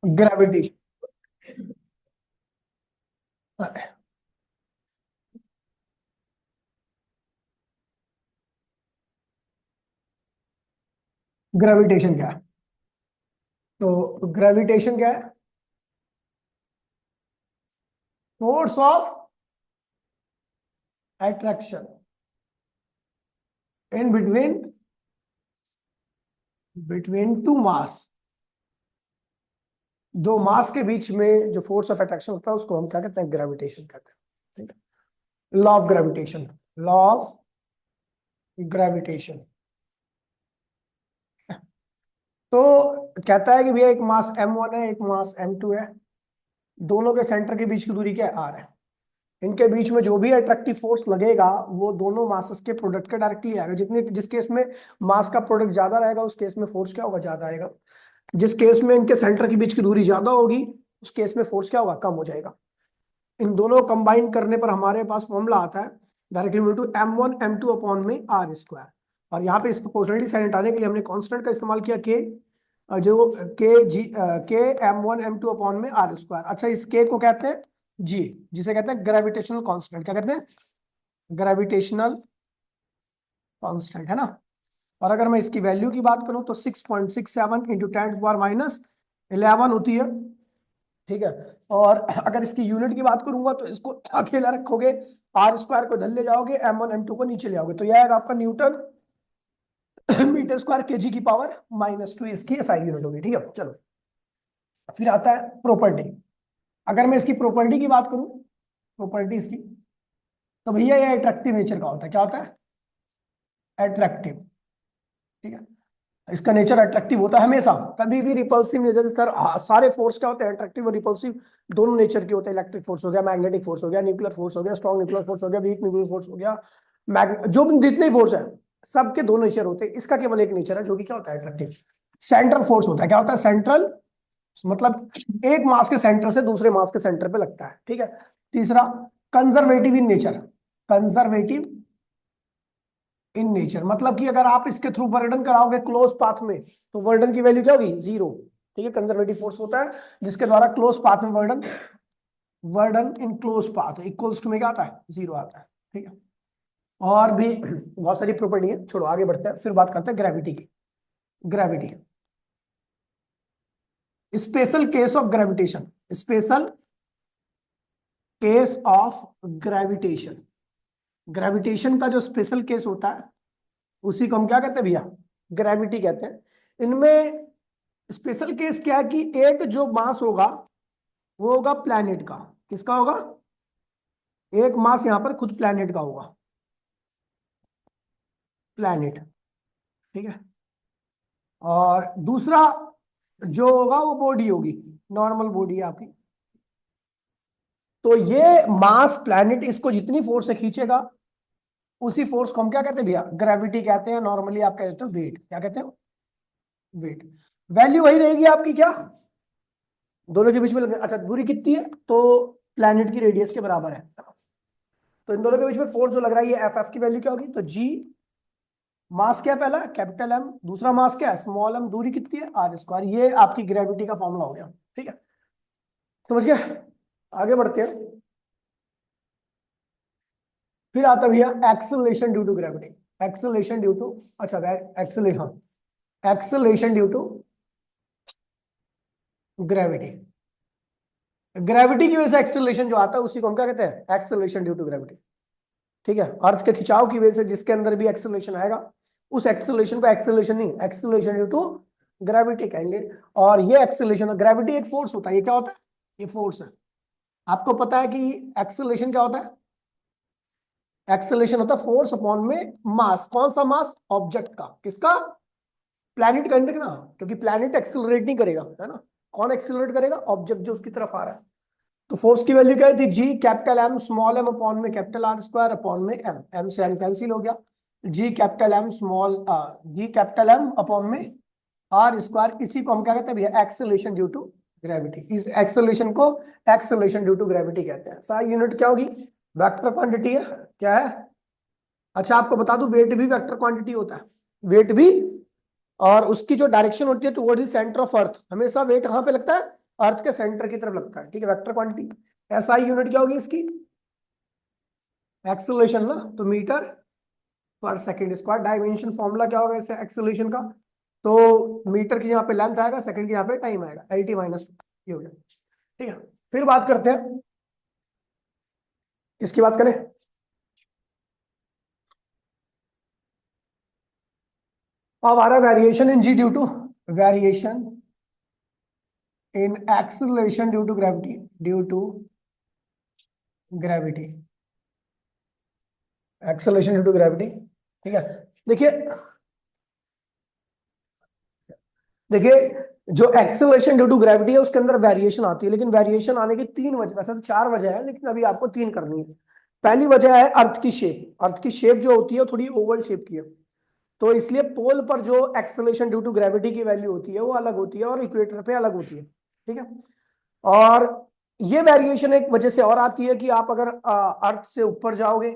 Gravity. Gravitation क्या है? तो ग्रेविटेशन क्या है? Force of attraction in between two mass. दो मास के बीच में जो फोर्स ऑफ अट्रैक्शन होता है उसको हम क्या कहते हैं? ग्रेविटेशन कहते हैं। ठीक है, law of gravitation. Law of gravitation. तो कहता है कि भैया एक मास m1 है, एक मास m2 है। दोनों के सेंटर के बीच की दूरी क्या है? r है। इनके बीच में जो भी अट्रैक्टिव फोर्स लगेगा वो दोनों मासेस के प्रोडक्ट के डायरेक्टली आएगा। जितने जिस केस में मास का प्रोडक्ट ज्यादा रहेगा उस केस में फोर्स क्या होगा? ज्यादा आएगा। जिस केस में इनके सेंटर के बीच की दूरी ज्यादा होगी उस केस में फोर्स क्या होगा? कम हो जाएगा। इन दोनों कंबाइन करने पर हमारे पास फॉर्मूला आता है directly to m1 m2 upon में r स्क्वायर। और यहाँ पे इस प्रोपोर्शनलिटी साइन हटाने के लिए हमने कांस्टेंट का इस्तेमाल किया k, जो के m1 m2 अपॉन में r स्क्वायर। अच्छा, इस k को कहते हैं g, जिसे कहते हैं ग्रेविटेशनल कांस्टेंट। क्या कहते हैं? ग्रेविटेशनल कांस्टेंट, है ना। और अगर मैं इसकी वैल्यू की बात करूं तो 6.67 इंटू 10⁻11 होती है। ठीक है। और अगर इसकी यूनिट की बात करूंगा तो इसको अकेला रखोगे, आर स्क्वायर को इधर ले जाओगे, m1 m2 को नीचे ले आओगे, तो यह आएगा आपका न्यूटन मीटर स्क्वायर केजी की पावर -2, इसकी एसआई यूनिट होगी। ठीक है, चलो फिर आता है प्रॉपर्टी। अगर मैं इसकी प्रॉपर्टी की बात करूं, प्रॉपर्टी इसकी, तो भैया ये अट्रैक्टिव नेचर का होता है। क्या होता है? अट्रैक्टिव। ठीक है, इसका नेचर अट्रैक्टिव होता है हमेशा, कभी भी रिपल्सिव नहीं। जैसे सर सारे फोर्स क्या होते हैं? अट्रैक्टिव और रिपल्सिव दोनों नेचर के होते हैं। इलेक्ट्रिक फोर्स हो गया, मैग्नेटिक फोर्स हो गया, न्यूक्लियर फोर्स हो गया, स्ट्रॉन्ग न्यूक्लियर फोर्स हो गया, वीक न्यूक्लियर फोर्स हो गया, जो भी जितने फोर्स है सबके दो नेचर होते हैं। इसका केवल एक नेचर है जो कि क्या होता है? अट्रैक्टिव। सेंट्रल फोर्स होता है। क्या होता है? सेंट्रल, मतलब एक मास के सेंटर से दूसरे मास के सेंटर पे लगता है। ठीक है। तीसरा, conservative in nature. Conservative in nature मतलब कि अगर आप इसके थ्रू वर्डन कराओगे क्लोज पाथ में तो वर्डन की वैल्यू क्या होगी? 0। ठीक है, कंजर्वेटिव फोर्स होता है जिसके द्वारा क्लोज पाथ में वर्डन, वर्डन in close path equals to में क्या आता है? 0 आता है। ठीक है, और भी बहुत सारी प्रॉपर्टी है, छोड़ो आगे बढ़ते हैं, फिर बात करते हैं ग्रेविटी की। Gravity, special case of gravitation. Special case of gravitation. Gravitation का जो स्पेशल केस होता है उसी को हम क्या कहते हैं भैया? ग्रेविटी कहते हैं। इनमें स्पेशल केस क्या है कि एक जो मास होगा वो होगा प्लैनेट का। किसका होगा? एक मास यहां पर खुद प्लैनेट का होगा, प्लैनेट। ठीक है, और दूसरा जो होगा वो बॉडी होगी, नॉर्मल बॉडी है आपकी। तो ये मास प्लैनेट इसको जितनी फोर्स से खींचेगा उसी फोर्स को हम क्या कहते हैं भैया? ग्रेविटी कहते हैं। नॉर्मली आप कहते हो वेट। क्या कहते हो? वेट। वैल्यू वही रहेगी आपकी, क्या दोनों के बीच में अच्छा दूरी कितनी है? तो प्लैनेट की रेडियस के बराबर है। तो इन दोनों के बीच में फोर्स जो लग रहा है ये एफ की वैल्यू क्या होगी? तो जी, मास क्या है पहला? कैपिटल एम, दूसरा मास क्या है? स्मॉल एम, दूरी कितनी है? R square. ये आपकी ग्रेविटी का फॉर्मूला हो गया। ठीक है, समझ गया? आगे बढ़ते हैं। फिर आता है भैया acceleration due to gravity. Acceleration due to, अच्छा acceleration, acceleration due to gravity. Gravity की वजह से एक्सेलरेशन जो आता है उसी को हम क्या कहते हैं? Acceleration due to gravity. ठीक है, अर्थ के खिंचाव की वजह से जिसके अंदर भी एक्सेलरेशन आएगा उस एक्सेलरेशन को एक्सेलरेशन नहीं, एक्सेलरेशन ड्यू टू ग्रेविटी कहेंगे। और ये एक्सेलरेशन, ग्रेविटी एक फोर्स होता है। ये क्या होता है? ये फोर्स है। आपको पता है कि एक्सेलरेशन क्या होता है? एक्सेलरेशन होता है फोर्स अपॉन में मास। कौन सा मास? ऑब्जेक्ट का। किसका? प्लैनेट का ना, क्योंकि प्लैनेट एक्सेलरेट नहीं करेगा, है ना। कौन एक्सेलरेट करेगा? ऑब्जेक्ट जो उसकी तरफ आ रहा है। तो फोर्स की वैल्यू क्या थी? G capital M small M upon में कैपिटल आर स्क्वायर अपॉन में एम, एम से एम कैंसिल हो गया। G capital M small, G capital M upon में आर स्क्वायर। इसी को हम क्या कहते हैं भैया? Acceleration due to gravity. इस एक्सेलरेशन को एक्सेलरेशन ड्यू टू ग्रेविटी कहते हैं। सारी यूनिट क्या होगी? वेक्टर क्वांटिटी है। क्या है? अच्छा आपको बता दूं, वेट भी वेक्टर क्वांटिटी होता है। वेट भी, और उसकी जो डायरेक्शन होती है towards the centre of earth. हमेशा वेट कहां पे लगता है? अर्थ के सेंटर की तरफ लगता है, ठीक है, वेक्टर क्वांटिटी। एसआई यूनिट क्या होगी इसकी, एक्सेलरेशन ना, तो मीटर पर सेकंड स्क्वायर। डायमेंशन फॉर्मूला क्या होगा इसे एक्सेलरेशन का, तो मीटर की यहाँ पे लेंथ आएगा, सेकंड की यहाँ पे टाइम आएगा, एल टी माइनस ये हो जाएगा, ठीक है। फिर बात करते हैं, किसकी बात करें, अब आ रहा है variation in G due to, variation in acceleration due to gravity, due to gravity, acceleration due to gravity, ठीक है। देखिए देखिए जो एक्सेलरेशन ड्यू टू ग्रेविटी है उसके अंदर वेरिएशन आती है, लेकिन वेरिएशन आने की तीन वजह, वैसे तो चार वजह है लेकिन अभी आपको तीन करनी है। पहली वजह है अर्थ की शेप, अर्थ की शेप जो होती है वो थोड़ी ओवल शेप की है, तो इसलिए पोल पर जो एक्सेलरेशन ड्यू टू ग्रेविटी की वैल्यू होती है वो अलग होती है और इक्वेटर पे अलग होती है, ठीक है। और ये वेरिएशन एक वजह से और आती है कि आप अगर अर्थ से ऊपर जाओगे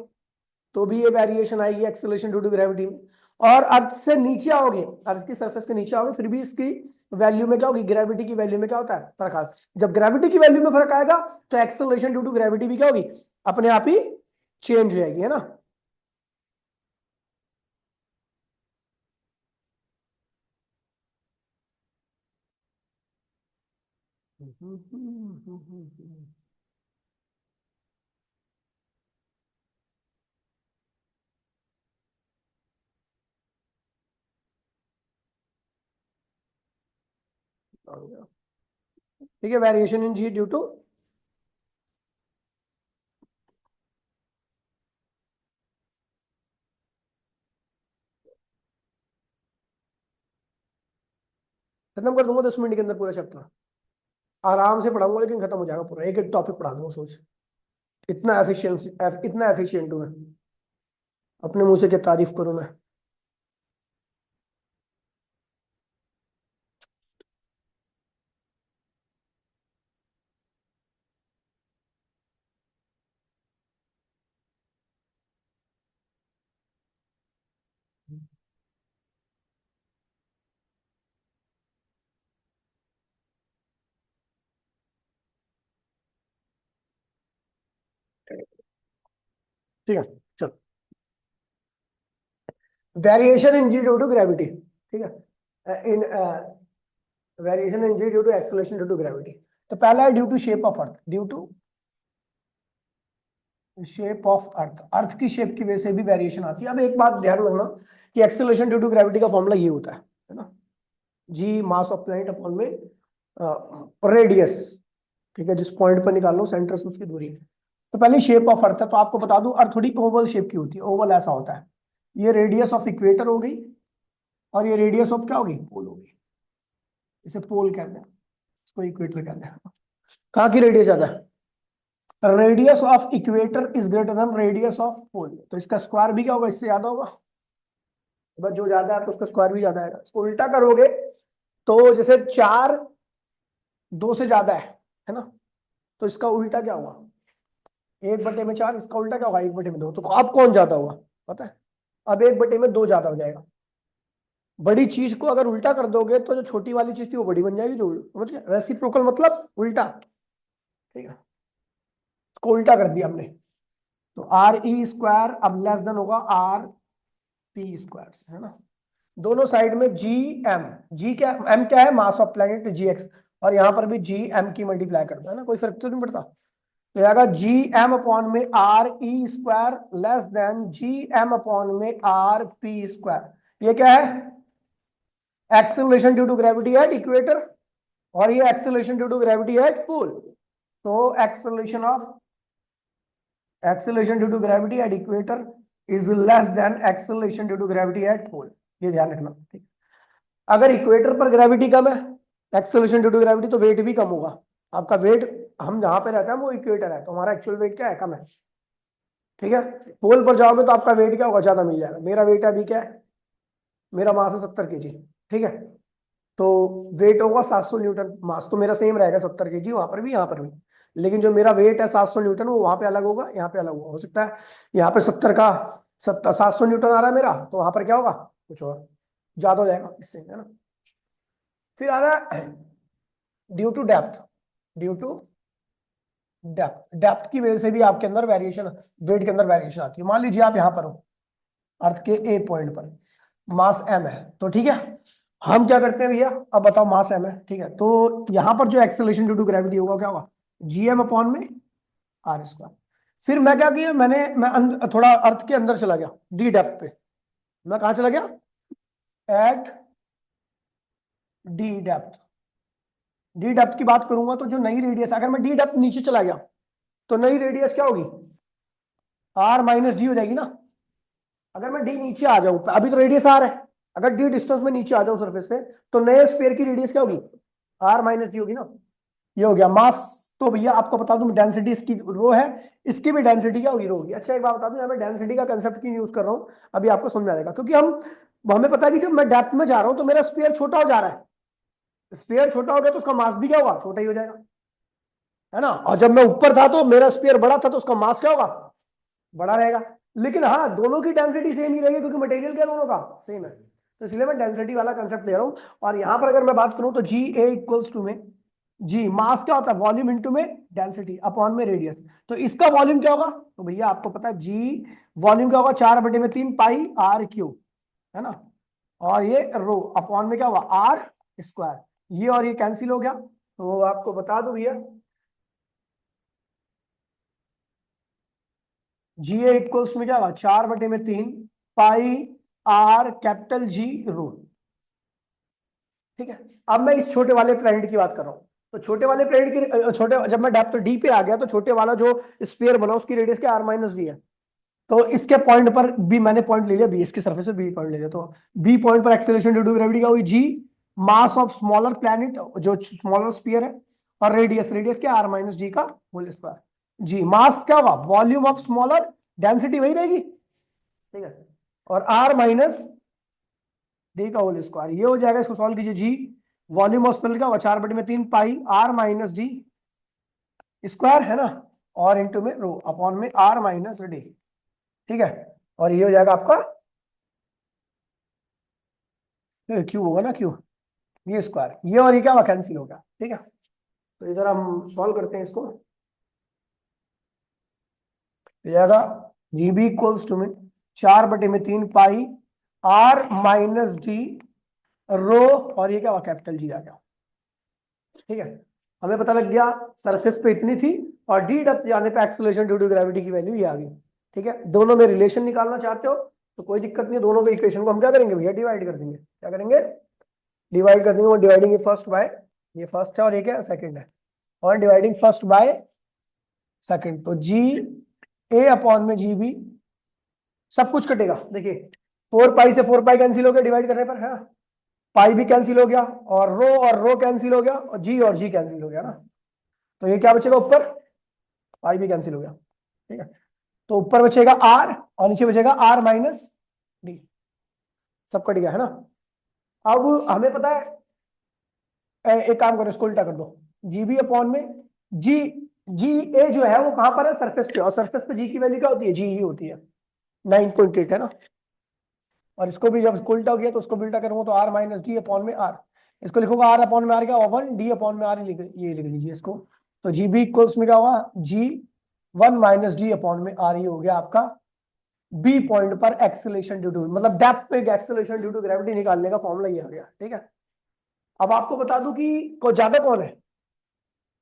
तो भी ये वेरिएशन आएगी एक्सेलरेशन ड्यू टू ग्रेविटी में, और अर्थ से नीचे आओगे, अर्थ की सरफेस के नीचे आओगे, फिर भी इसकी वैल्यू में क्या होगी, ग्रेविटी की वैल्यू में क्या होता है, फर्क आता है। जब ग्रेविटी की वैल्यू में फर्क आएगा तो एक्सेलरेशन ड्यू टू ग्रेविटी भी क्या होगी, अपने आप ही चेंज हो जाएगी, है ना। ठीक है, variation in G due to, खत्म कर दूंगा 10 मिनट के अंदर पूरा चैप्टर, आराम से पढ़ाऊंगा लेकिन खत्म हो जाएगा पूरा, एक एक टॉपिक पढ़ा दूंगा, सोच इतना एफिशिएंसी, इतना एफिशिएंट हूं मैं, अपने मुंह से क्या तारीफ करूं मैं। ठीक है, चलो, variation in G due to gravity, ठीक है, in variation in G due to acceleration due to gravity. तो पहला है due to shape of earth, due to shape of earth, earth की शेप की वजह से भी वेरिएशन आती है। अब एक बात ध्यान रखना कि एक्सेलरेशन ड्यू टू ग्रेविटी का फॉर्मूला ये होता है ना, जी मास ऑफ प्लैनेट अपॉन में रेडियस, ठीक है, जिस पॉइंट पर निकाल लो सेंटर से उसकी दूरी। तो पहले शेप ऑफ अर्थ है, तो आपको बता दूं अर्थ थोड़ी ओवल शेप की होती है, ओवल ऐसा होता है, ये रेडियस ऑफ इक्वेटर हो गई और ये रेडियस ऑफ क्या होगी, पोल होगी, इसे पोल कहते हैं, इसको इक्वेटर कहते हैं। कहाँ की रेडियस ज्यादा है, radius of equator is greater than radius of pole, तो इसका स्क्वायर भी क्या होगा, इससे ज्यादा होगा, बस जो ज्यादा है तो उसका स्क्वायर भी ज्यादा आएगा। इसको उल्टा करोगे तो जैसे 4 2 से ज्यादा है ना, तो इसका उल्टा क्या होगा, 1/4, इसका उल्टा क्या होगा, 1/2, तो अब कौन ज्यादा होगा पता है, अब 1/2 ज्यादा हो जाएगा। बड़ी चीज को अगर उल्टा कर दोगे तो जो छोटी वाली चीज थी वो बड़ी बन जाएगी, जो समझ गए, रेसिप्रोकल मतलब उल्टा, ठीक है, इसको उल्टा कर दिया हमने, तो आर ई स्क्वायर अब लेस देन होगा आर पी स्क्वायर, है ना। दोनों साइड में जी एम, जी क्या, एम क्या है, mass of planet, G X, और यहां पर भी जी एम की मल्टीप्लाई करता है ना, कोई फर्क तो नहीं पड़ता, तो आएगा जी एम अपॉन में R E square less than G M upon में आर पी स्क्वायर। ये क्या है, acceleration due to gravity at equator, और ये acceleration due to gravity at pole, तो acceleration due to gravity at equator is less than acceleration due to gravity at pole, ये ध्यान रखना, ठीक। अगर इक्वेटर पर ग्रेविटी कम है, एक्सेलरेशन ड्यू टू ग्रेविटी, तो वेट भी कम होगा आपका, वेट हम जहां पे रहते हैं वो इक्वेटर है, तो हमारा एक्चुअल वेट क्या है, कम है, ठीक है। पोल पर जाओगे तो आपका वेट क्या होगा, ज्यादा मिल जाएगा। मेरा वेट अभी क्या है, मेरा मास है 70 kg, ठीक है, तो वेट होगा 700 न्यूटन, मास तो मेरा सेम रहेगा 70 kg, वहां पर भी यहाँ पर भी, लेकिन जो मेरा वेट है 700 न्यूटन वो वहां पे अलग होगा, यहाँ पे अलग होगा, हो सकता है यहाँ पे 70 का 700 न्यूटन आ रहा है मेरा, तो वहां पर क्या होगा, कुछ और ज्यादा हो जाएगा इससे, है ना। फिर आ रहा है due to depth, due to depth. Depth की वजह से भी आपके अंदर वेरिएशन, वेट के अंदर वेरिएशन आती है। मान लीजिए आप यहां पर हो अर्थ के ए पॉइंट पर, मास m है, तो ठीक है, हम क्या करते हैं भैया, अब बताओ मास m है, ठीक है, तो यहां पर जो एक्सेलरेशन ड्यू टू ग्रेविटी होगा क्या होगा, gm अपॉन में आर स्क्वायर। फिर मैं क्या किया, मैं थोड़ा अर्थ के अंदर चला गया, डी डेप्थ पे। मैं कहा चला गया, at D depth. D depth की बात करूंगा तो जो नई रेडियस, अगर मैं डी डेप्थ नीचे चला गया तो नई रेडियस क्या होगी, आर माइनस डी हो जाएगी ना। अगर मैं डी नीचे आ जाऊं, अभी तो रेडियस आर है, अगर डी डिस्टेंस में नीचे आ जाऊं सरफेस से, तो नए स्फीयर की रेडियस क्या होगी, आर माइनस डी होगी ना। ये हो गया मास। तो भैया आपको बता दूं, डेंसिटी इसकी रो है, इसकी भी डेंसिटी क्या होगी, रो होगी। अच्छा एक बात बता दूं, यहाँ मैं डेंसिटी का कंसेप्ट क्यों यूज कर रहा हूँ, अभी आपको समझ में आ जाएगा। क्योंकि हमें पता है कि जब मैं डेप्थ में जा रहा हूं तो मेरा स्फीयर छोटा हो जा रहा है। स्फीयर छोटा हो गया तो उसका मास भी क्या होगा, छोटा ही हो जाएगा, है ना। और जब मैं ऊपर था तो मेरा स्फीयर बड़ा था तो उसका मास क्या होगा, बड़ा रहेगा। लेकिन हाँ, दोनों की डेंसिटी सेम ही रहेगी क्योंकि मटेरियल क्या दोनों का सेम है। तो इसलिए मैं डेंसिटी वाला कंसेप्ट ले रहा हूं। और यहां पर अगर मैं बात करूं तो जी ए इक्वल्स टू में, जी मास क्या होता है, वॉल्यूम इनटू में डेंसिटी अपॉन में रेडियस। तो इसका वॉल्यूम क्या होगा, तो भैया आपको पता है जी वॉल्यूम क्या होगा, 4/3 पाई आर क्यूब, है ना। और ये रो अपॉन में क्या हुआ, आर स्क्वायर। ये और ये कैंसिल हो गया। तो आपको बता दो भैया, जी ए इक्वल्स में क्या होगा, 4/3 पाई आर कैपिटल जी रो। ठीक है। अब मैं इस छोटे वाले प्लैनेट की बात कर रहा हूं। तो छोटे वाले प्लैनेट की छोटे, जब मैं डेप्थ डी पे आ गया तो छोटे वाला जो स्फीयर बना उसकी रेडियस क्या, आर माइनस डी है। तो इसके पॉइंट पर भी मैंने पॉइंट ले लिया, बी इसके सरफेस पे बी पॉइंट ले लिया, तो बी पॉइंट पर एक्सेलरेशन ड्यू टू ग्रेविटी का हुई जी, मास ऑफ स्मॉलर प्लैनेट जो स्मॉलर स्फीयर है, और रेडियस, रेडियस क्या, आर माइनस डी का होल स्क्वायर। जी मास क्या होगा, वॉल्यूम ऑफ स्मॉलर, डेंसिटी वही रहेगी, ठीक है, और आर माइनस डी का होल स्क्वायर। ये हो जाएगा, इसको सॉल्व कीजिए, जी वॉल्यूम ऑफ स्पेल का होगा 4/3 पाई आर माइनस डी स्क्वायर, है ना, और इंटू में रो अपॉन में आर माइनस डी। ठीक है, और ये हो जाएगा आपका क्यू होगा ना, क्यू, ये स्क्वायर, ये और ये क्या हुआ, कैंसिल हो गया। ठीक है, तो इधर हम सॉल्व करते हैं इसको। हो जाएगा जी बी इक्वल्स टू में 4/3 पाई आर माइनस डी रो, और ये क्या हुआ, कैपिटल जी आ गया। ठीक है, हमें पता लग गया सरफेस पे इतनी थी, और डी डेप्थ जाने पे एक्सेलरेशन ड्यू टू ग्रेविटी की वैल्यू ये आ गई। ठीक है, दोनों में रिलेशन निकालना चाहते हो तो कोई दिक्कत नहीं है, दोनों के इक्वेशन को हम क्या करेंगे भैया, डिवाइड कर देंगे। क्या करेंगे, डिवाइड कर देंगे। डिवाइडिंग फर्स्ट बाय, ये फर्स्ट है और ये क्या सेकंड है, और डिवाइडिंग फर्स्ट बाय सेकंड, तो जी ए अपॉन में जी बी, सब कुछ कटेगा। देखिए 4 पाई से 4 पाई कैंसिल हो गया डिवाइड करने पर, है ना, पाई भी कैंसिल हो गया, और रो कैंसिल हो गया, और जी कैंसिल हो गया ना। तो ये क्या बचेगा ऊपर, पाई भी कैंसिल हो गया। ठीक है, तो ऊपर बचेगा आर और नीचे बचेगा आर माइनस डी, सब कट गया, है ना। अब हमें पता है, एक काम करो, इसको उल्टा कर दो, जीबी अपॉन में जी, जी ए जो है वो कहां पर है, सरफेस पे, और सरफेस पे जी की वैल्यू क्या होती है, जी ही होती है, 9.8, है ना। और इसको भी जब उल्टा हो गया तो उसको भी उल्टा करूंगा, तो आर माइनस डी अपॉन में आर, इसको लिखूंगा आर अपॉन में आर क्या होगा 1, डी अपॉन में आर, ये लिख लीजिए इसको। तो जी बी इक्वल्स में क्या होगा, जी 1 माइनस डी अपॉन में आर, ये हो गया आपका बी पॉइंट पर एक्सेलरेशन ड्यू टू, मतलब डेप्थ पे एक्सेलरेशन ड्यू टू ग्रेविटी निकालने का फॉर्मूला ये आ गया। ठीक है, अब आपको बता दूं कि ज्यादा कौन है,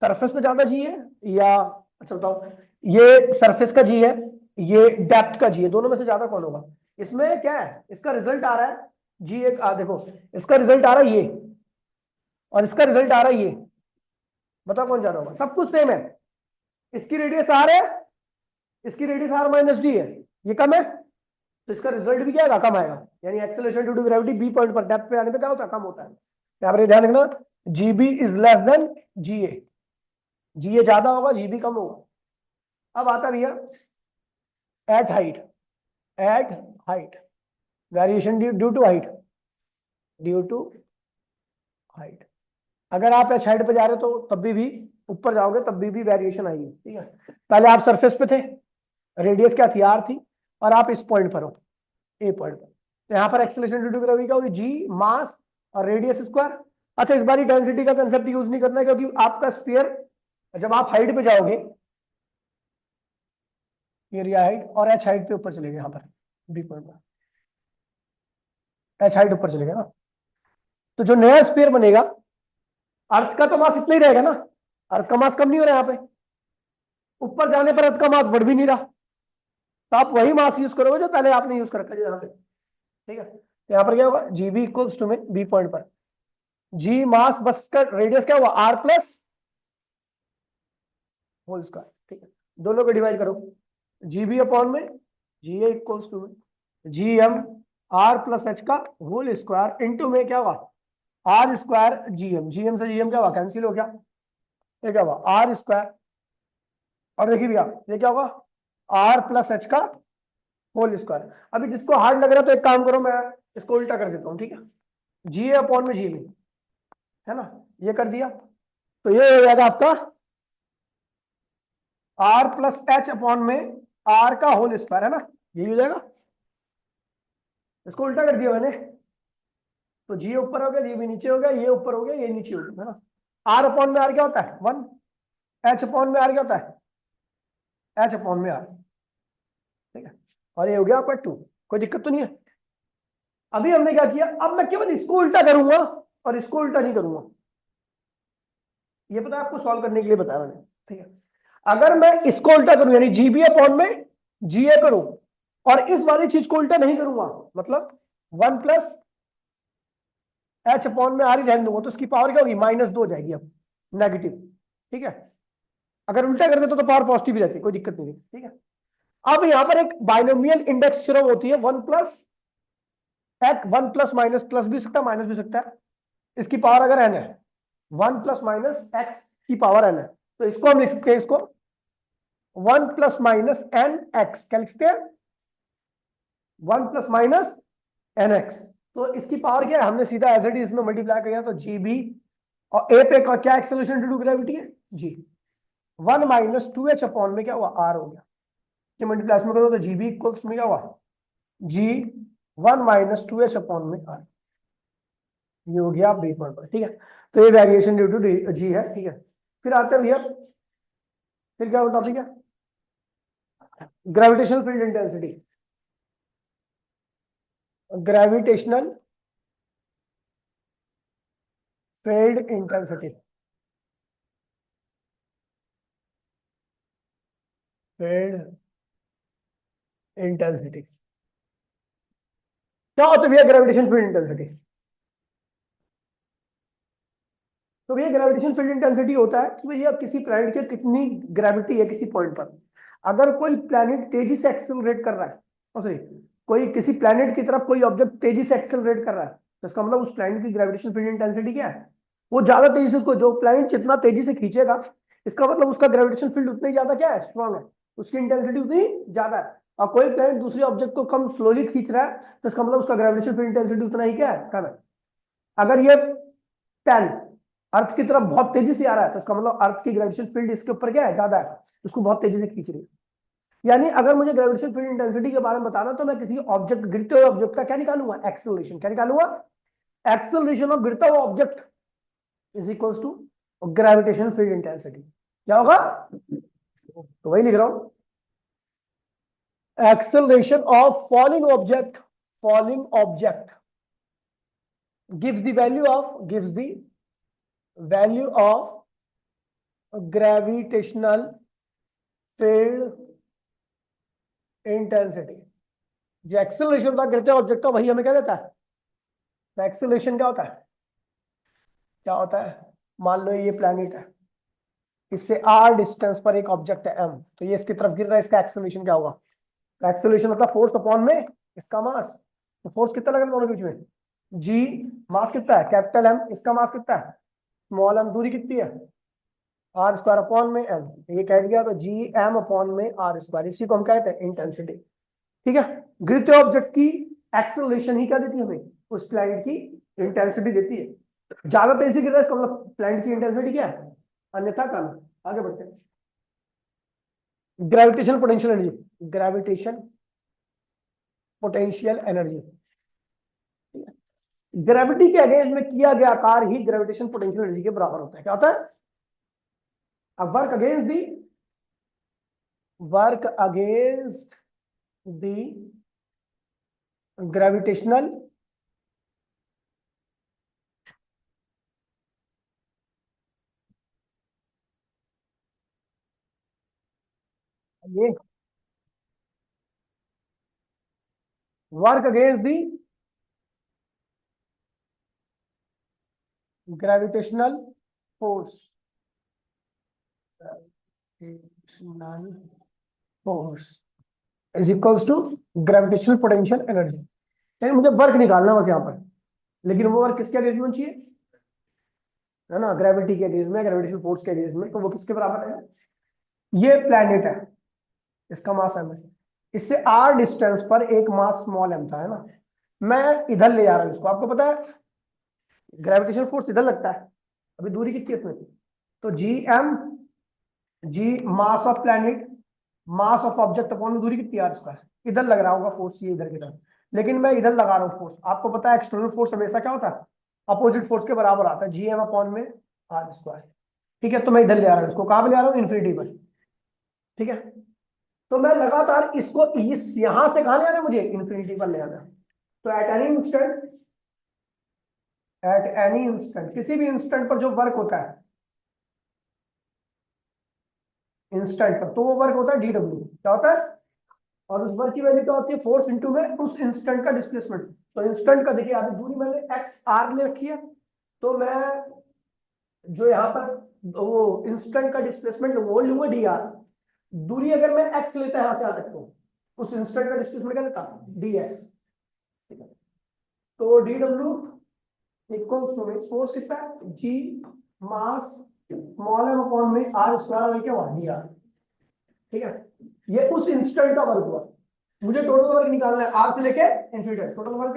सरफेस पे ज्यादा जी है या, अच्छा बताओ, ये सरफेस का जी है, ये डेप्थ का जी है, दोनों में से ज्यादा कौन होगा। इसमें क्या है, इसका रिजल्ट आ रहा है जी एक, देखो इसका रिजल्ट आ रहा है ये, और इसका रिजल्ट आ रहा है ये, बताओ कौन ज्यादा होगा। सब कुछ सेम है, इसकी रेडियस आर है, इसकी रेडियस आर माइनस डी है, ये कम है, तो इसका रिजल्ट भी क्या आएगा, कम आएगा। यानी acceleration due to gravity B point पर डेप्थ पे आने पे क्या होता है, कम होता है। यहाँ पर ध्यान रखना, G B is less than G A, G A ज्यादा होगा, जीबी कम होगा। अब आता भैया at height, at height, variation due to height, due to height. अगर आप एच हाइट पे जा रहे हो तो तब भी ऊपर जाओगे तब भी वेरिएशन आएगी। ठीक है, पहले आप सरफेस पे थे, रेडियस क्या थी, आर थी, और आप इस पॉइंट पर हो, ए पॉइंट पर, तो यहाँ पर एक्सेलरेशन ड्यू टू ग्रेविटी का होगी जी मास और रेडियस स्क्वायर। अच्छा, इस बार डेंसिटी का कंसेप्ट यूज नहीं करना है क्योंकि आपका स्फीयर जब आप हाइट पे जाओगे, एरिया हाइट और एच हाइट पे ऊपर चलेगा, यहाँ पर बी पॉइंट पर एच हाइट ऊपर चलेगा ना, तो जो नया स्फीयर बनेगा, अर्थ का तो मास इतना ही रहेगा ना, अर्थ का मास कम नहीं हो रहा यहाँ पे, ऊपर जाने पर अर्थ का मास बढ़ भी नहीं रहा, तो आप वही मास यूज करोगे जो पहले आपने यूज कर रखा है यहाँ पे। ठीक है, तो यहाँ पर क्या होगा, जी बी इक्वल्स टू में बी पॉइंट पर जी मास, बस का रेडियस क्या हुआ आर प्लस होल स्क्वायर। ठीक है, दोनों को डिवाइड करो, जी बी अपॉन में जी ए इक्वल्स टू में G M R plus H का होल स्क्वायर इंटू में क्या हुआ आर स्क्वायर जी एम से जी एम क्या हुआ कैंसिल हो गया, ये क्या हुआ आर स्क्वायर, और देखिए भैया ये क्या होगा आर प्लस एच का होल स्क्वायर। अभी जिसको हार्ड लग रहा है तो एक काम करो, मैं इसको उल्टा कर देता हूँ। ठीक है, जी ए अपॉन में जी बी है ना, ये कर दिया, तो ये हो जाएगा आपका आर प्लस एच अपॉन में आर का होल स्क्वायर, है ना, यही हो जाएगा। इसको उल्टा कर दिया मैंने, तो जी ऊपर हो गया जी भी नीचे हो गया, ये ऊपर हो गया ये नीचे हो गया, है ना। आर अपॉन में आर क्या होता है 1, एच अपॉन में आर क्या होता है एच अपॉन में आर। ठीक है, और ये हो गया आपका 2, कोई दिक्कत तो नहीं है। अभी हमने क्या किया, अब मैं केवल इसको उल्टा करूंगा और इसको उल्टा नहीं करूंगा, ये पता है आपको सॉल्व करने के लिए बताया मैंने। ठीक है, अगर मैं इसको उल्टा करूं यानी जी बी अपॉन में जी ए करूं और इस वाली चीज को उल्टा नहीं करूंगा, मतलब 1 प्लस एच अपॉन में आर ही रहने दूंगा, तो इसकी पावर क्या होगी -2 हो जाएगी अब, नेगेटिव। ठीक है, अगर उल्टा कर दे तो पावर पॉजिटिव ही रहती है, कोई दिक्कत नहीं है। ठीक है, अब यहां पर एक बाइनोमियल इंडेक्स थ्योरम होती है, 1 plus x, 1 plus minus, plus भी सकता है माइनस भी सकता है, इसकी पावर अगर एन है, 1 प्लस माइनस एक्स की पावर एन है, तो इसको हम लिख सकते हैं, इसको 1 प्लस माइनस एन एक्स, क्या लिख सकते हैं 1 प्लस माइनस एन एक्स। तो इसकी पावर क्या है, हमने सीधा एज इट इज इसमें मल्टीप्लाई किया, तो जी बी और ए पे क्या एक्सेलरेशन ड्यू टू ग्रेविटी है जी, 1 माइनस 2 एच अपॉन में क्या हुआ आर हो गया, कि मल्टीप्लाई में करो तो जी बी इक्वल्स में क्या हुआ जी 1 माइनस 2 एच अपॉन में आर, ये हो गया बी पॉइंट पर। ठीक है, तो ये वेरिएशन ड्यू टू जी है। ठीक है, फिर आते हैं भैया, फिर क्या टॉपिक है gravitational field intensity, gravitational field intensity, field intensity क्या होता है भैया ग्रेविटेशन फील्ड इंटेंसिटी। तो भैया ग्रेविटेशन फील्ड इंटेंसिटी होता है कि भैया किसी प्लैनेट की कितनी ग्रेविटी है किसी पॉइंट पर, अगर कोई प्लैनेट तेजी से एक्सेलरेट कर रहा है, सॉरी कोई किसी प्लैनेट की तरफ कोई ऑब्जेक्ट तेजी से एक्सेलरेट कर रहा है, तो इसका मतलब उस प्लैनेट की ग्रेविटेशन फील्ड इंटेंसिटी क्या है, वो ज्यादा तेजी से, उसको जो प्लैनेट जितना तेजी से खींचेगा, इसका मतलब उसका ग्रेविटेशन फील्ड उतना ही ज्यादा क्या है स्ट्रॉन्ग है, उसकी इंटेंसिटी उतनी ज्यादा है। और कोई प्लैनेट दूसरे ऑब्जेक्ट को कम स्लोली खींच रहा है, तो इसका मतलब उसका ग्रेविटेशन फील्ड इंटेंसिटी उतना ही क्या है कम है। अगर ये 10 अर्थ की तरफ बहुत तेजी से आ रहा है, तो इसका मतलब अर्थ की ग्रेविटेशन फील्ड इसके ऊपर क्या है ज्यादा है, उसको बहुत तेजी से खींच रही है। यानी अगर मुझे ग्रेविटेशन फील्ड इंटेंसिटी के बारे में बताना, तो मैं किसी ऑब्जेक्ट, गिरते हुए ऑब्जेक्ट का क्या निकालूंगा एक्सेलरेशन, क्या निकालूंगा एक्सेलरेशन ऑफ गिरता हुआ object is equals to gravitation field intensity, क्या होगा, तो वही लिख रहा हूं, acceleration of falling object gives the value of gravitational field intensity। जो एक्सेलरेशन होता है गिरते हुए ऑब्जेक्ट का, वही हमें क्या देता है, तो एक्सेलरेशन क्या होता है, मान लो ये प्लैनेट है, इससे r डिस्टेंस पर एक ऑब्जेक्ट है m, तो ये इसकी तरफ गिर रहा है, इसका एक्सेलरेशन क्या होगा, एक्सेलरेशन मतलब फोर्स अपॉन में इसका मास, तो फोर्स कितना लग रहा है दोनों के बीच में g, मास कितना है कैपिटल M, इसका मास कितना है स्मॉल m, दूरी कितनी है आर स्क्वायर अपॉन में एम, ये कह दिया, तो जी एम अपॉन में आर स्क्वायर, इसी को हम कहते हैं इंटेंसिटी। ठीक है, गिरते ऑब्जेक्ट की एक्सेलरेशन ही क्या देती है हमें, उस प्लैनेट की इंटेंसिटी देती है। ज्यादा तेजी गिर रहा है, इसका मतलब प्लैनेट की इंटेंसिटी क्या है, अन्यथा कम। आगे बढ़ते हैं, gravitation potential energy, gravitation potential energy, gravity के अगेंस्ट में किया गया कार्य ही ग्रेविटेशन पोटेंशियल एनर्जी के बराबर होता है। क्या होता है, अब वर्क अगेंस्ट दी ग्रेविटेशनल ये work against the gravitational force, gravitational force is equals to gravitational potential energy. यानी मुझे वर्क निकालना बस यहाँ पर, लेकिन वो वर्क किसके अगेंस्ट में चाहिए, है ना, ग्रेविटी के अगेंस्ट में, ग्रेविटेशनल फोर्स के अगेंस्ट में, तो वो किसके बराबर है, ये प्लेनेट है, इसका मास m है, इससे r डिस्टेंस पर एक मास स्मॉल m था, है ना। मैं इधर ले जा रहा हूं इसको, आपको पता है ग्रेविटेशनल फोर्स इधर लगता है, अभी दूरी कितनी है इसमें, तो G mass of planet, mass of object upon दूरी कितनी है r स्क्वायर, इधर लग रहा होगा फोर्स, ये इधर की तरफ, लेकिन मैं इधर लगा रहा हूँ फोर्स। आपको पता है एक्सटर्नल फोर्स हमेशा क्या होता है, अपोजिट फोर्स के बराबर आता है, जी एम अपॉन में r स्क्वायर। ठीक है, तो मैं इधर ले आ रहा हूँ इसको, कहां पे ले आ रहा हूँ, इन्फिनिटी पर। ठीक है, तो मैं लगातार इसको इस यहां से कहां ले आना है, मुझे इन्फिनिटी पर ले आना है। तो एट एनी इंस्टेंट किसी भी इंस्टेंट पर जो वर्क होता है इंस्टेंट पर, तो वो वर्क होता है डी डब्ल्यू, क्या होता है, और उस वर्क की वैल्यू क्या होती है, फोर्स इंटू में उस इंस्टेंट का डिस्प्लेसमेंट। तो इंस्टेंट का देखिए, अभी दूरी मैंने एक्स आर ले रखी है, तो मैं जो यहाँ पर वो इंस्टेंट का डिस्प्लेसमेंट वो लूंगा डी आर। दूरी अगर मैं एक्स लेता है, यहां से आ तक, तो उस इंस्टेंट का डिस्प्लेसमेंट क्या लेता, डी एक्स। तो डी डब्ल्यू इक्वल्स टू में फोर्स कितना है, G mass small M upon में आर स्क्वायर क्या हुआ, डी आर। ठीक है, ये उस इंस्टेंट का वर्क हुआ। मुझे टोटल वर्क निकालना है आर से लेके infinity, total work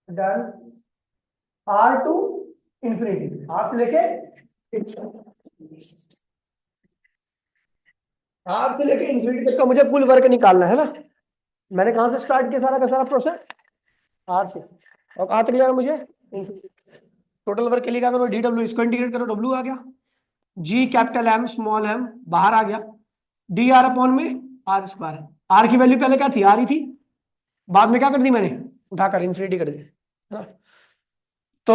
done R to infinity, R से लेके इन्फिनिटी तक का मुझे कुल वर्क निकालना है ना। मैंने कहां से स्टार्ट किया सारा का सारा प्रोसेस, आर से, और कहां तक लिया मुझे, टोटल वर्क के लिए क्या करो, डी डब्ल्यू, इसको इंटीग्रेट करो, डब्ल्यू आ गया, G capital M small M बाहर आ गया, डी आर अपॉन में आर स्क्वायर। आर की वैल्यू पहले क्या थी, आर ही थी, बाद में क्या कर दी मैंने, उठाकर इन्फिनिटी कर दी, है ना। तो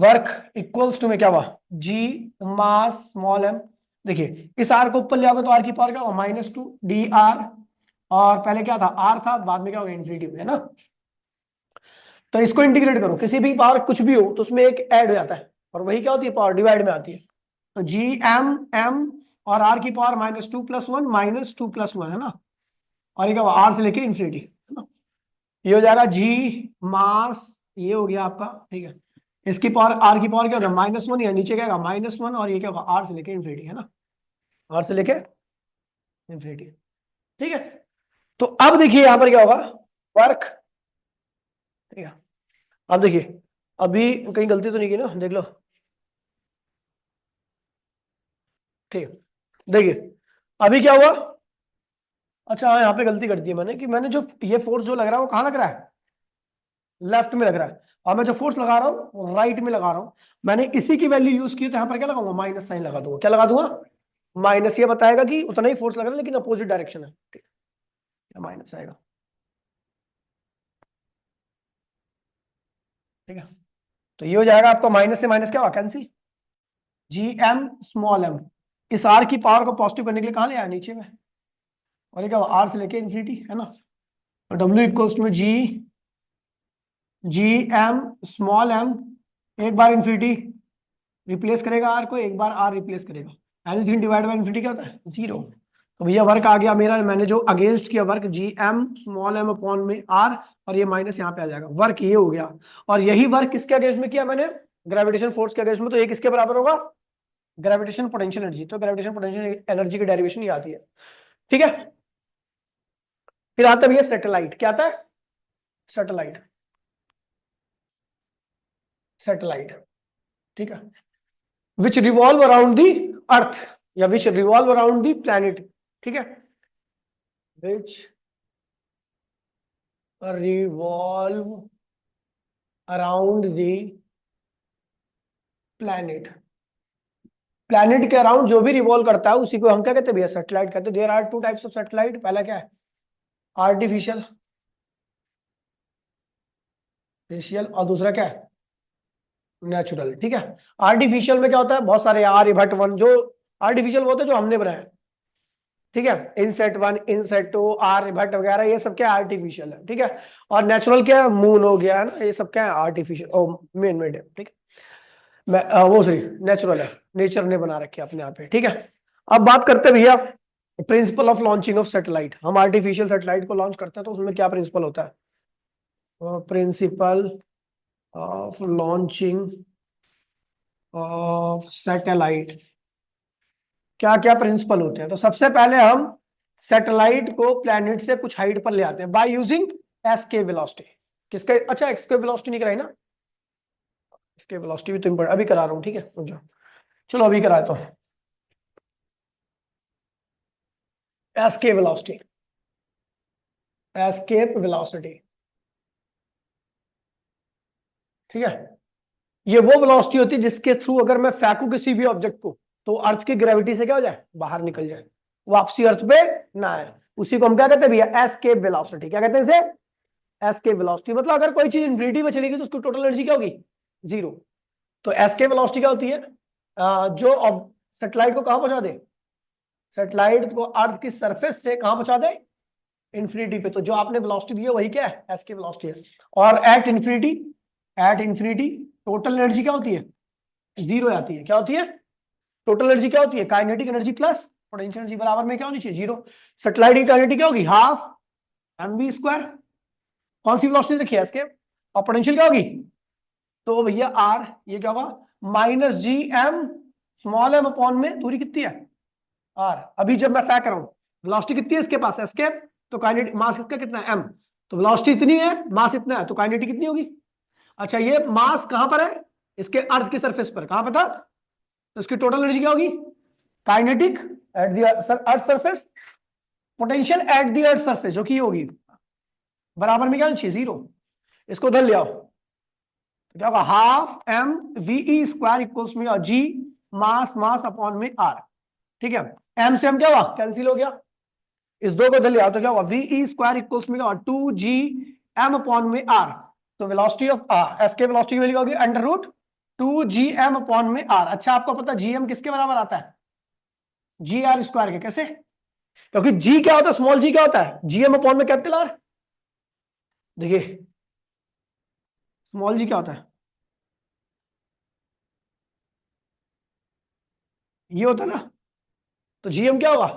वर्क इक्वल्स टू में क्या हुआ, जी मास स्मॉल एम, देखिए इस आर को ऊपर ले आओगे तो आर की पावर क्या होगा, -2 डी आर, और पहले क्या था, आर था, बाद में क्या होगा, इन्फिनिटी, है ना। तो इसको इंटीग्रेट करो, किसी भी पावर कुछ भी हो तो उसमें एक ऐड हो जाता है, और वही क्या होती है, पावर डिवाइड में आती है। तो जी एम एम और आर की पावर -2 + 1 -2 + 1, है ना, और ये क्या हुआ, आर से लेके इन्फिनिटी, है ना। ये हो जाएगा जी मास, ये हो गया आपका, ठीक है, इसकी पावर आर की पावर क्या होगा, -1, या नीचे क्या होगा, -1, और ये क्या होगा, आर से लेके इन्फिनिटी, है ना, आर से लेके इन्फिनिटी। ठीक है, तो अब देखिए यहां पर क्या होगा, वर्क, ठीक है, अब देखिए अभी कहीं गलती तो नहीं की ना, देख लो, ठीक है, देखिए अभी क्या हुआ, अच्छा हाँ, यहाँ पे गलती कर दी है मैंने, कि मैंने जो ये फोर्स जो लग रहा है वो कहाँ लग रहा है, लेफ्ट में लग रहा है, और मैं जो फोर्स लगा रहा हूँ राइट में लगा रहा हूँ। मैंने इसी की वैल्यू यूज की, तो यहाँ पर क्या लगाऊंगा, माइनस साइन लगा दूंगा, क्या लगा दूंगा, माइनस, ये बताएगा कि उतना ही फोर्स लग रहा है लेकिन अपोजिट डायरेक्शन है, ठीक है, माइनस आएगा, ठीक है। तो ये हो जाएगा आपका, माइनस से माइनस क्या हुआ, cancel, G M small M, इस आर की पावर को पॉजिटिव करने के लिए कहाँ ले आया, नीचे में, और ये क्या हुआ, आर से लेके इन्फिनिटी, है ना। और डब्ल्यू इक्वल्स टू में जी एम स्मॉल एम, एक बार इन्फिनिटी रिप्लेस करेगा आर को, एक बार आर रिप्लेस करेगा, एनीथिंग डिवाइड बाय इन्फिनिटी क्या होता है, जीरो। तो भैया वर्क आ गया मेरा, मैंने जो अगेंस्ट किया work, G M small M upon में आर, और ये माइनस यहाँ पे आ जाएगा, वर्क ये हो गया। और यही वर्क किसके अगेंस्ट में किया मैंने, ग्रेविटेशन फोर्स के अगेंस्ट में, तो ये किसके बराबर होगा, ग्रेविटेशन पोटेंशियल एनर्जी। तो ग्रेविटेशन पोटेंशियल एनर्जी की डेरिवेशन ये आती है, ठीक है। फिर आता है भैया सैटेलाइट, क्या आता है, सैटेलाइट, सैटेलाइट, ठीक है, विच रिवॉल्व अराउंड दी अर्थ, या विच रिवॉल्व अराउंड दी प्लैनेट, ठीक है, विच revolve around the planet, planet के अराउंड जो भी रिवॉल्व करता है उसी को हम क्या कहते हैं भैया, सैटेलाइट कहते हैं। There are two types of satellite. पहला क्या है, आर्टिफिशियल, और दूसरा क्या है, नेचुरल। ठीक है, आर्टिफिशियल में क्या होता है, बहुत सारे आर्यभट्ट वन, जो आर्टिफिशियल वो होते हैं जो हमने बनाया। ठीक है, INSAT one, INSAT to, Aryabhata वगैरह, ये सब क्या है, आर्टिफिशियल है। ठीक है, और नेचुरल क्या है, मून हो गया है ना, ये सब क्या है, आर्टिफिशियल, मेन मेड है। ठीक है, वो सही नेचुरल है, नेचर ने बना रखे अपने आप पे। ठीक है, अब बात करते हैं भैया principle of launching of satellite. हम आर्टिफिशियल सैटेलाइट को लॉन्च करते हैं तो उसमें क्या प्रिंसिपल होता है, principle of launching of satellite, क्या क्या प्रिंसिपल होते हैं। तो सबसे पहले हम सैटेलाइट को प्लैनेट से कुछ हाइट पर ले आते हैं बाय यूजिंग एस्केप वेलोसिटी। किसके, अच्छा एस्केप वेलोसिटी नहीं कराई ना, एस्केप वेलोसिटी भी तो इम्पोर्टेंट, अभी करा रहा हूँ। ठीक है, रुक जाओ, चलो अभी कराए तो एस्केप वेलोसिटी, एस्केप वेलोसिटी। ठीक है, ये वो वेलोसिटी होती है जिसके थ्रू अगर मैं फेंकू किसी भी ऑब्जेक्ट को तो अर्थ की ग्रेविटी से क्या हो जाए, बाहर निकल जाए, वापसी अर्थ पे ना आए। उसी को हम क्या कहते हैं भैया, एस्केप वेलोसिटी। क्या कहते हैं इसे, एस्केप वेलोसिटी। मतलब अगर कोई चीज इंफिनिटी में चलेगी तो उसकी टोटल एनर्जी क्या होगी, जीरो। तो एस्केप वेलोसिटी क्या होती है, जो सैटेलाइट को कहां पहुंचा दे, सैटेलाइट को अर्थ की सरफेस से कहां पहुंचा दे, इंफिनिटी पे। तो जो आपने वेलोसिटी दी है वही क्या है, एस्केप वेलोसिटी है। और at infinity, at infinity total energy क्या होती है, जीरो आती है। क्या होती है, टोटल एनर्जी क्या होती है, kinetic energy plus potential energy बराबर में क्या होनी चाहिए, जीरो। सैटेलाइट की काइनेटिक क्या होगी, हाफ mv स्क्वायर। कौन सी वेलोसिटी रखी है एस्केप, और पोटेंशियल क्या होगी, तो भैया आर, ये क्या होगा minus G M small M upon में दूरी कितनी है, आर। अभी जब मैं फेंक रहा हूं, वेलोसिटी कितनी है इसके पास, एस्केप, तो काइनेटिक मास इसका कितना है, एम। तो वेलोसिटी इतनी है, मास इतना है, तो काइनेटिक कितनी होगी। अच्छा, ये मास कहां पर है, इसके अर्थ की सरफेस पर, कहां पर था, तो इसकी टोटल एनर्जी क्या होगी, kinetic at the earth surface, potential at the earth surface, जो की होगी बराबर में क्या होनी चाहिए, जीरो। इसको उधर ले आओ तो क्या होगा, half M V square equals में जी मास, मास अपॉन में आर। ठीक है, एम से एम क्या हुआ, कैंसिल हो गया। इस दो को इधर ले आओ तो क्या होगा, वी स्क्वायर इक्वल्स में टू जी एम अपॉन में आर। तो वेलोसिटी ऑफ एस्केप वेलोसिटी की वैल्यू होगी under root two G M upon में आर। अच्छा, आपको पता जी एम किसके बराबर आता है, जी आर स्क्वायर के। कैसे, क्योंकि जी क्या होता है, स्मॉल जी क्या होता है, जीएम अपॉन में कैपिटल आर। देखिए स्मॉल जी क्या होता है, ये होता है ना, तो जीएम क्या होगा,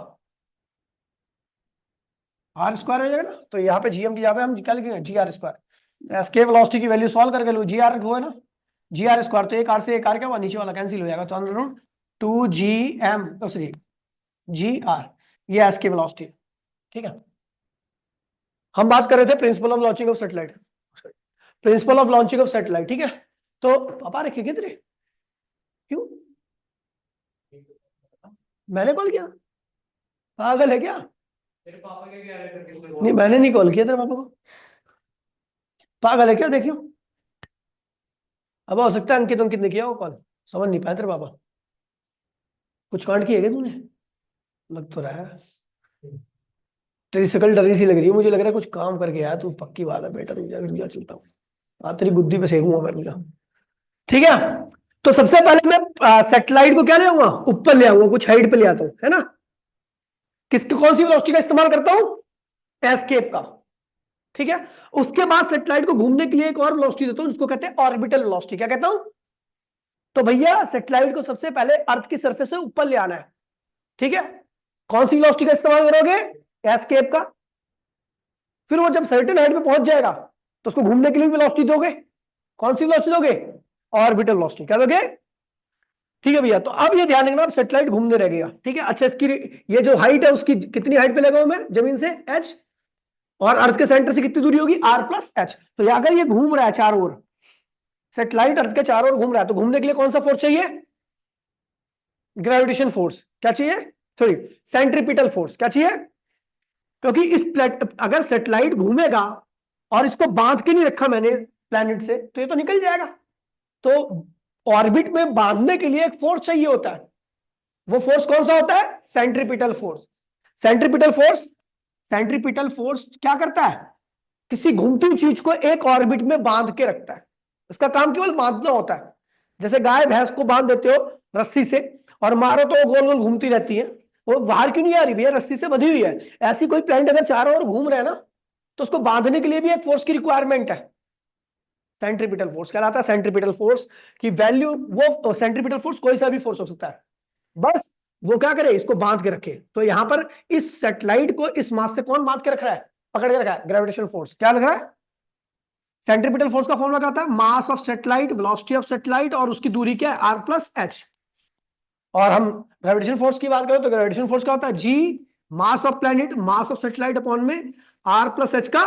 आर स्क्वायर हो जाएगा ना। तो यहाँ पे जीएम की जगह पे हम क्या लिखेंगे, जी आर स्क्वायर। एस्केप वेलोसिटी की वैल्यू सॉल्व करके लो, जी आर हुआ ना, जी आर स्क्वायर, तो एक आर से एक आर क्या हुआ, नीचे वाला कैंसिल हो जाएगा, तो अंदर रूट टू जी एम, तो सॉरी जी आर, ये एस्केप वेलोसिटी। ठीक है, हम बात कर रहे थे principle of launching of satellite, principle of launching of satellite. ठीक है, तो पापा रखे किधर, क्यों, मैंने कॉल किया, पागल है क्या, तेरे पापा के क्या रहते किसने नहीं मैंने नहीं कॉल किया तेरे पापा को, पागल है क्या, देखियो। अब हो सकता है अंकित अंकित ने किया हो कॉल, समझ नहीं पाया तेरे पापा, कुछ कांड किया क्या तूने, लग तो रहा है, तेरी शक्ल डरी सी लग रही है, मुझे लग रहा है कुछ काम करके आया तू, पक्की बात है बेटा, रुक जा चलता हूँ, तेरी बुद्धि पे सेकूंगा मैं, रुक जा। ठीक है, तो सबसे पहले मैं सैटेलाइट को क्या ले आऊंगा, ऊपर ले आऊंगा, कुछ हाइट पे ले आता हूं, है ना। किसकी, कौन सी वेलोसिटी का इस्तेमाल करता हूं, एस्केप का। ठीक है, उसके बाद सैटेलाइट को घूमने के लिए एक और वेलोसिटी देता हूं, जिसको कहते हैं ऑर्बिटल वेलोसिटी। क्या कहता हूं, तो भैया सैटेलाइट को सबसे पहले अर्थ की सरफेस से ऊपर ले आना है। ठीक है, कौन सी वेलोसिटी का इस्तेमाल करोगे, एस्केप का। फिर वो जब सर्टेन हाइट पे पहुंच जाएगा तो उसको घूमने के लिए वेलोसिटी दोगे, कौन सी वेलोसिटी दोगे, ऑर्बिटल वेलोसिटी। क्या दोगे, ठीक है भैया। तो अब ये ध्यान रखना, अब सैटेलाइट घूमने रहेगा। ठीक है, अच्छा इसकी ये जो हाइट है उसकी कितनी हाइट पे लगाऊं मैं जमीन से, एच, और अर्थ के सेंटर से कितनी दूरी होगी, आर प्लस एच। तो अगर ये घूम रहा है चारों ओर, सैटेलाइट अर्थ के चारों ओर घूम रहा है, तो घूमने के लिए कौन सा फोर्स चाहिए, ग्रेविटेशन फोर्स। क्या चाहिए, सॉरी सेंट्रीपिटल फोर्स। क्या चाहिए, क्योंकि इस अगर सैटेलाइट घूमेगा और इसको बांध के नहीं रखा मैंने प्लैनेट से, तो ये तो निकल जाएगा। तो ऑर्बिट में बांधने के लिए एक फोर्स चाहिए होता है, वो फोर्स कौन सा होता है? Centripetal force. Centripetal force, centripetal force क्या करता है? किसी घूमती चीज को एक ऑर्बिट में बांध के रखता है। उसका काम केवल बांधना होता है। जैसे गाय भैंस को बांध देते हो रस्सी से और मारो तो वो गोल गोल घूमती रहती है, वो बाहर क्यों नहीं आ रही? भैया रस्सी से बंधी हुई है। ऐसी कोई प्लेनेट अगर चारों ओर घूम रहा है ना, तो उसको बांधने के लिए भी एक फोर्स की रिक्वायरमेंट है। सेंट्रीपिटल फोर्स कहलाता है। सेंट्रीपिटल फोर्स की वैल्यू, वो सेंट्रीपिटल फोर्स कोई सा भी फोर्स हो सकता है, बस वो क्या करे? इसको बांध के रखे। तो यहां पर इस सैटेलाइट को इस मास से कौन बांध के रख रहा है? पकड़ के रखा है ग्रेविटेशनल फोर्स। क्या लग रहा है? सेंट्रीपिटल फोर्स का फॉर्मूला क्या होता है? Mass of satellite, velocity of satellite, और उसकी दूरी क्या है? R plus H. और हम ग्रेविटेशन फोर्स की बात करें तो ग्रेविटेशन फोर्स क्या होता है? G mass of planet, mass of satellite upon में आर प्लस एच का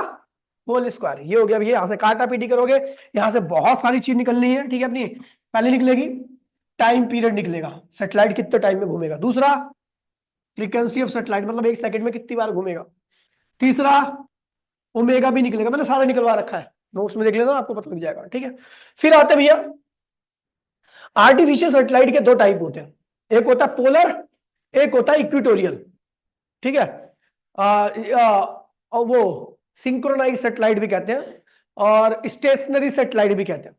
होल स्क्वायर। ये हो गया भैया। यहां से काटा पीटी करोगे, यहां से बहुत सारी चीज निकलनी है, ठीक है अपनी। पहले निकलेगी टाइम पीरियड निकलेगा, सैटेलाइट कितने टाइम में घूमेगा। दूसरा फ्रीक्वेंसी ऑफ सैटेलाइट, मतलब एक सेकंड में कितनी बार घूमेगा। तीसरा ओमेगा भी निकलेगा, मैंने सारा निकलवा रखा है, नोट्स में देख लेना, आपको पता लग जाएगा, ठीक है। फिर आते भैया आर्टिफिशियल सैटेलाइट के दो टाइप होते हैं, एक होता है पोलर, एक होता है इक्वेटोरियल, ठीक है। और वो सिंक्रोनाइज सैटेलाइट भी कहते हैं और स्टेशनरी सैटेलाइट भी कहते हैं,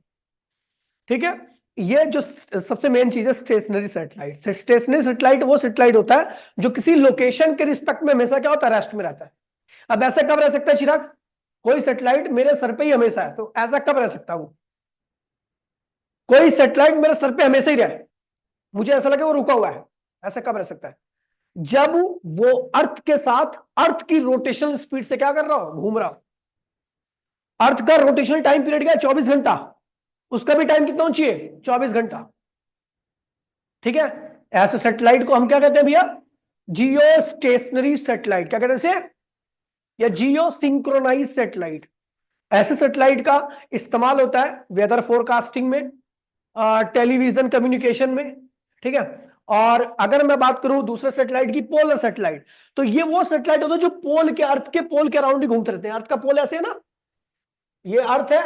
ठीक है। ये जो सबसे मेन चीज है स्टेशनरी सैटेलाइट। स्टेशनरी सैटेलाइट वो सैटेलाइट होता है जो किसी लोकेशन के रिस्पेक्ट में हमेशा क्या होता है? रेस्ट में रहता है। अब ऐसा कब रह सकता है चिराग? कोई सैटेलाइट मेरे सर पे ही हमेशा है, तो ऐसा कब रह सकता है? वो कोई सैटेलाइट मेरे सर पे हमेशा ही रहे, मुझे ऐसा लगे वो रुका हुआ है, ऐसा कब रह सकता है? जब वो अर्थ के साथ, अर्थ की रोटेशन स्पीड से क्या कर रहा हो? घूम रहा हो। अर्थ का रोटेशन टाइम पीरियड क्या है? 24 घंटा। उसका भी टाइम कितना चाहिए? 24 घंटा, ठीक है। ऐसे सैटेलाइट को हम क्या कहते हैं भैया? जियो स्टेशनरी सैटेलाइट। क्या कहते हैं इसे? या जियो सिंक्रोनाइज सैटेलाइट। ऐसे सैटेलाइट का इस्तेमाल होता है वेदर फोरकास्टिंग में, टेलीविजन कम्युनिकेशन में, ठीक है। और अगर मैं बात करूं दूसरे सैटेलाइट की, पोलर सैटेलाइट, तो ये वो सैटेलाइट होता है जो पोल के, अर्थ के पोल के अराउंड ही घूमते रहते हैं। अर्थ का पोल ऐसे है ना, ये अर्थ है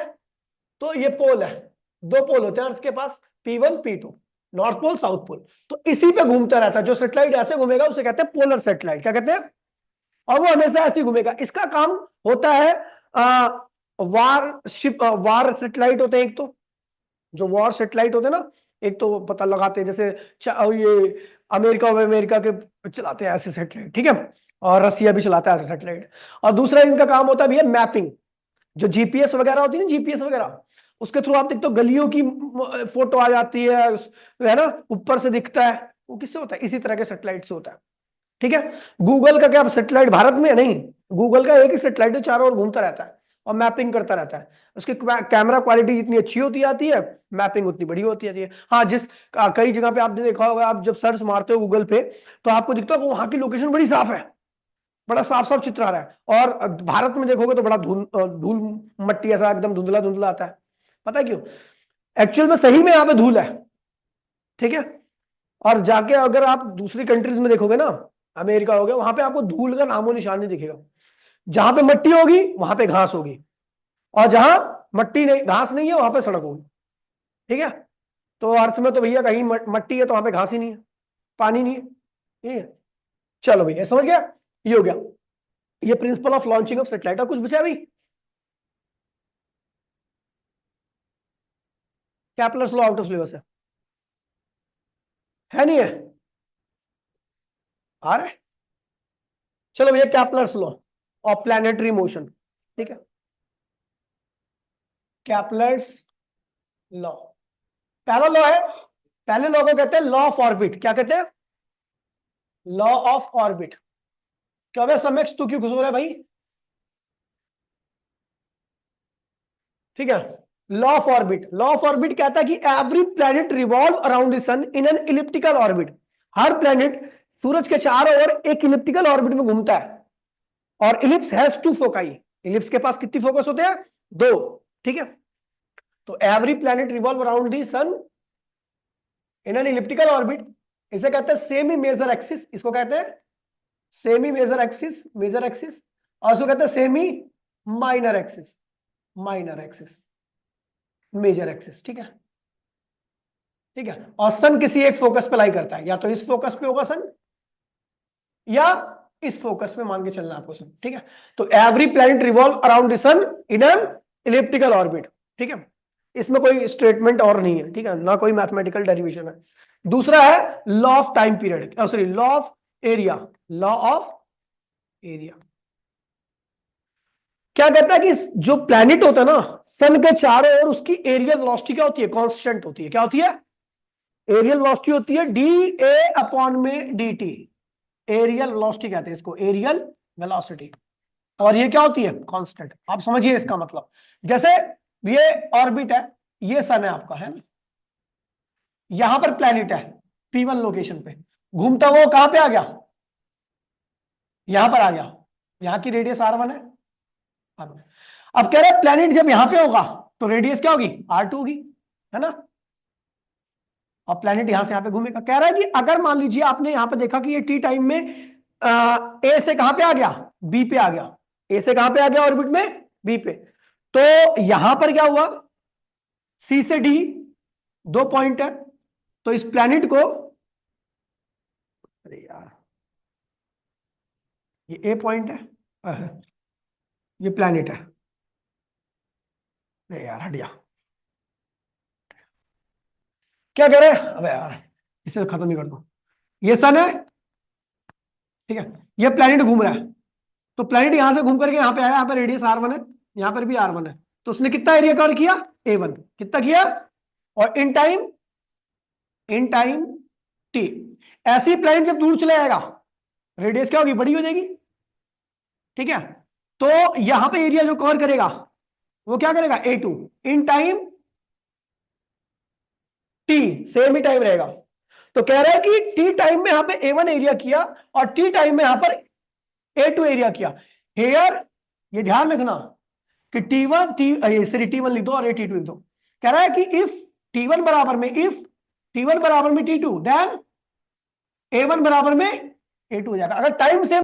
तो ये पोल है, दो पोल होते हैं अर्थ के पास, P1 P2, north pole south pole, तो इसी पे घूमता रहता है। जो सैटेलाइट ऐसे घूमेगा उसे कहते हैं पोलर सैटेलाइट। क्या कहते हैं? और वो हमेशा ऐसे ही घूमेगा। इसका काम होता है वार वार सैटेलाइट होते हैं एक तो, जो वॉर सैटेलाइट होते हैं ना, एक तो पता लगाते हैं, जैसे ये अमेरिका के चलाते हैं ऐसे सैटेलाइट, ठीक है। और रसिया भी चलाता है ऐसे सैटेलाइट। और दूसरा इनका काम होता है भैया मैपिंग। जो जीपीएस वगैरह होती है ना, जीपीएस वगैरह, उसके थ्रू आप देखते हो गलियों की फोटो आ जाती है ना, ऊपर से दिखता है, वो किससे होता है? इसी तरह के सैटेलाइट से होता है, ठीक है। गूगल का क्या सैटेलाइट भारत में है? नहीं, गूगल का एक ही सैटेलाइट है, चारों ओर घूमता रहता है और मैपिंग करता रहता है। उसकी कैमरा क्वालिटी जितनी अच्छी होती आती है, मैपिंग उतनी बड़ी होती आती है। हाँ, कई जगह पे आपने देखा होगा, आप जब सर्च मारते हो गूगल पे तो आपको दिखता है कि वहां की लोकेशन बड़ी साफ है, बड़ा साफ साफ चित्र आ रहा है। और भारत में देखोगे तो बड़ा धूल धूल मट्टी ऐसा एकदम धुंधला धुंधला आता है। पता है क्यों? एक्चुअल में सही में यहाँ पे धूल है, ठीक है। और जाके अगर आप दूसरी कंट्रीज में देखोगे ना, अमेरिका हो गया, वहां पे आपको धूल का नामो निशान नहीं दिखेगा। जहां पे मट्टी होगी वहां पे घास होगी, और जहां मट्टी नहीं, घास नहीं है, वहां पे सड़क होगी, ठीक है। तो अर्थ में तो भैया कहीं मट्टी है तो वहां पे घास ही नहीं है, पानी नहीं है, ठीक है। चलो भैया समझ गया, ये हो गया ये principle of launching of satellite. कुछ बचा अभी? Kepler's law out of syllabus है नहीं है? आ रहा है? चलो भैया Kepler's law of planetary motion, ठीक है। कैपलर्स लॉ पहला लॉ है, पहले लॉ को कहते हैं लॉ ऑफ ऑर्बिट। क्या कहते हैं? Law of orbit. क्या भाई समक्ष तू क्यों खुश हो रहा है भाई? ठीक है। Law of orbit, law of orbit कहता है कि every planet revolve around the sun in an elliptical orbit. हर प्लैनेट सूरज के चारों ओर एक इलिप्टिकल ऑर्बिट में घूमता है। और ellipse has two foci. Ellipse के पास कितनी फोकस होते हैं? दो, ठीक है। तो every planet revolve around the sun in an elliptical orbit, इसे कहते हैं सेमी मेजर एक्सिस। इसको कहते हैं semi major axis, major axis. और इसको कहते हैं semi minor axis, minor axis, major axis, ठीक है। ठीक है, और सन किसी एक फोकस पे लाई करता है, या तो इस फोकस पे होगा सन या इस फोकस पे मान के चलना आपको सन। ठीक है, तो every planet revolve around the sun in an elliptical orbit. ठीक है, इसमें कोई स्टेटमेंट और नहीं है, ठीक है, ना कोई मैथमेटिकल डेरिवेशन है। दूसरा है law of time period, sorry law of area, law of area क्या कहता है कि जो प्लैनेट होता है ना सन के चारों ओर, उसकी एरियल वेलोसिटी क्या होती है, कांस्टेंट होती है। क्या होती है? एरियल वेलोसिटी होती है डी ए अपॉन में डी टी। एरियल वेलोसिटी कहते हैं इसको, एरियल वेलोसिटी, और ये क्या होती है, कांस्टेंट। आप समझिए इसका मतलब, जैसे ये ऑर्बिट है, ये सन है आपका, है ना, यहां पर प्लैनेट है P1 लोकेशन पे, घूमता हुआ कहां पे आ गया, यहां पर आ गया, यहां की रेडियस R1 है, R1। अब कह रहे हैं प्लैनेट जब यहां पे होगा तो रेडियस क्या होगी, R2 होगी, है ना, और प्लैनेट यहां से यहां पे घूमेगा। कह रहा है कि अगर मान लीजिए आपने यहां पे देखा कि ये टी टाइम में ए से कहां पे आ गया, बी पे आ गया, ए से कहां पे आ गया ऑर्बिट में, बी पे, तो यहां पर क्या हुआ, सी से डी 2 पॉइंट है, तो इस प्लैनेट को, अरे यार ये ए पॉइंट है, ये प्लैनेट है, अरे यार हट गया, क्या कह रहे हैं, अबे यार इसे खत्म ही कर दो। ये सन है, ठीक है, ये प्लैनेट घूम रहा है, तो प्लैनेट यहां से घूम करके यहां पे आया, यहां पे रेडियस R1 है, यहां पर भी R1 है, तो उसने कितना एरिया कवर किया, A1, कितना किया, और इन टाइम T, ऐसी प्लैनेट जब दूर चले जाएगा रेडियस क्या होगी, बड़ी हो जाएगी। ठीक है, तो यहां पे एरिया जो कवर करेगा वो क्या करेगा, A2 in time T, same he time रहेगा। तो कह रहा है कि T टाइम में यहां पे A1 एरिया किया और T टाइम में यहां पर A2 एरिया किया। हेयर ये ध्यान रखना कि T1 लिख दो और T2 लिख दो। कह रहा है कि इफ T1 बराबर में T2 देन A1 बराबर में A2 हो जाएगा। अगर टाइम सेम